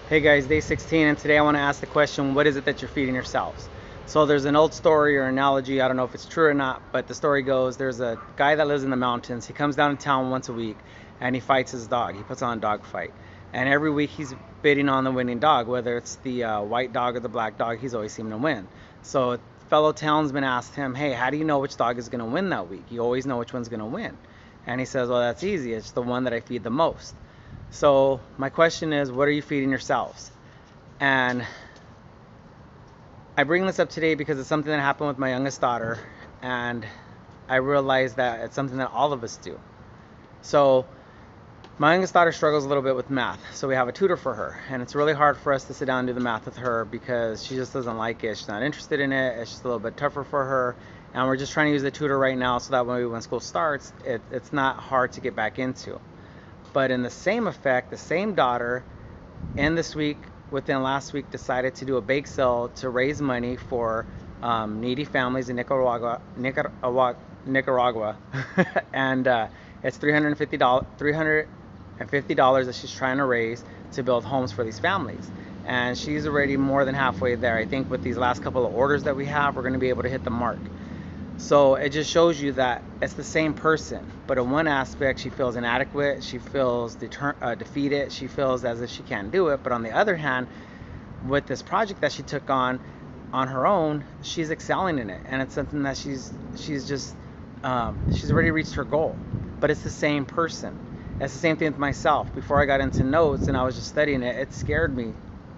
Hey guys, day 16, and today I want to ask the question, what is it that you're feeding yourselves? So there's an old story or analogy, I don't know if it's true or not, but the story goes there's a guy that lives in the mountains. He comes down to town once a week and he fights his dog. He puts on a dog fight. And every week he's bidding on the winning dog, whether it's the white dog or the black dog, he's always seeming to win. So fellow townsmen asked him, hey, how do you know which dog is going to win that week? You always know which one's going to win. And he says, well, that's easy. It's the one that I feed the most. So my question is, what are you feeding yourselves? And I bring this up today because it's something that happened with my youngest daughter, and I realized that it's something that all of us do. So my youngest daughter struggles a little bit with math, so we have a tutor for her, and it's really hard for us to sit down and do the math with her because she just doesn't like it. She's not interested in it. It's just a little bit tougher for her, and we're just trying to use the tutor right now so that when school starts, it's not hard to get back into. But in the same effect, the same daughter in this week, within last week, decided to do a bake sale to raise money for needy families in Nicaragua, and it's $350 that she's trying to raise to build homes for these families. And she's already more than halfway there. I think with these last couple of orders that we have, we're going to be able to hit the mark. So it just shows you that it's the same person, but in one aspect she feels inadequate, she feels defeated, she feels as if she can't do it. But on the other hand, with this project that she took on her own, she's excelling in it, and it's something that she's already reached her goal. But it's the same person. It's the same thing with myself. Before I got into notes and I was just studying it, it scared me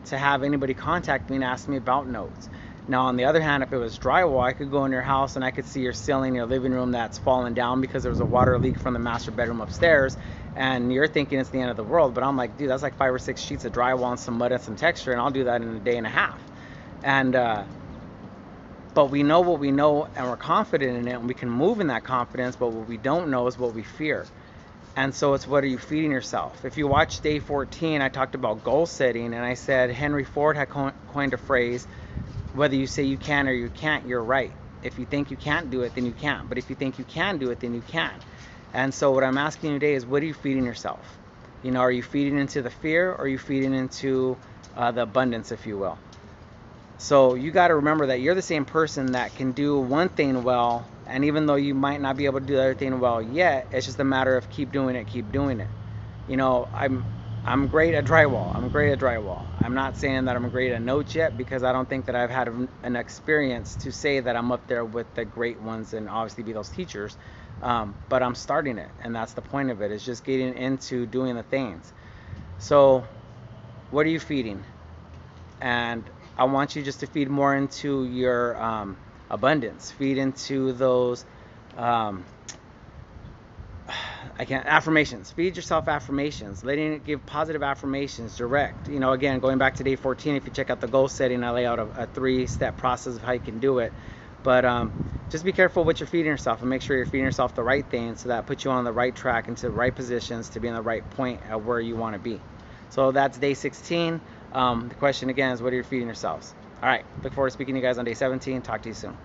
to have anybody contact me and ask me about notes. Now, on the other hand, if it was drywall, I could go in your house and I could see your ceiling, your living room that's fallen down because there was a water leak from the master bedroom upstairs, and you're thinking it's the end of the world. But I'm like, dude, that's like 5 or 6 sheets of drywall and some mud and some texture, and I'll do that in a day and a half. And but we know what we know, and we're confident in it, and we can move in that confidence. But what we don't know is what we fear. And so it's, what are you feeding yourself? If you watch day 14, I talked about goal setting, and I said Henry Ford had coined a phrase, whether you say you can or you can't, you're right. If you think you can't do it, then you can't. But if you think you can do it, then you can. And so what I'm asking you today is, what are you feeding yourself? You know, are you feeding into the fear, or are you feeding into the abundance, if you will? So you got to remember that you're the same person that can do one thing well, and even though you might not be able to do the other thing well yet, it's just a matter of keep doing it, keep doing it. You know, I'm great at drywall. I'm great at drywall. I'm not saying that I'm great at notes yet, because I don't think that I've had an experience to say that I'm up there with the great ones and obviously be those teachers. But I'm starting it, and that's the point of it. Is just getting into doing the things. So, what are you feeding? And I want you just to feed more into your abundance. Feed into those um, I can't affirmations. Feed yourself affirmations. Letting it give positive affirmations direct. You know, again, going back to day 14, if you check out the goal setting, I lay out a 3-step process of how you can do it. But just be careful what you're feeding yourself, and make sure you're feeding yourself the right things, so that puts you on the right track, into the right positions to be in the right point of where you want to be. So that's day 16. The question again is, what are you feeding yourselves? All right. Look forward to speaking to you guys on day 17. Talk to you soon.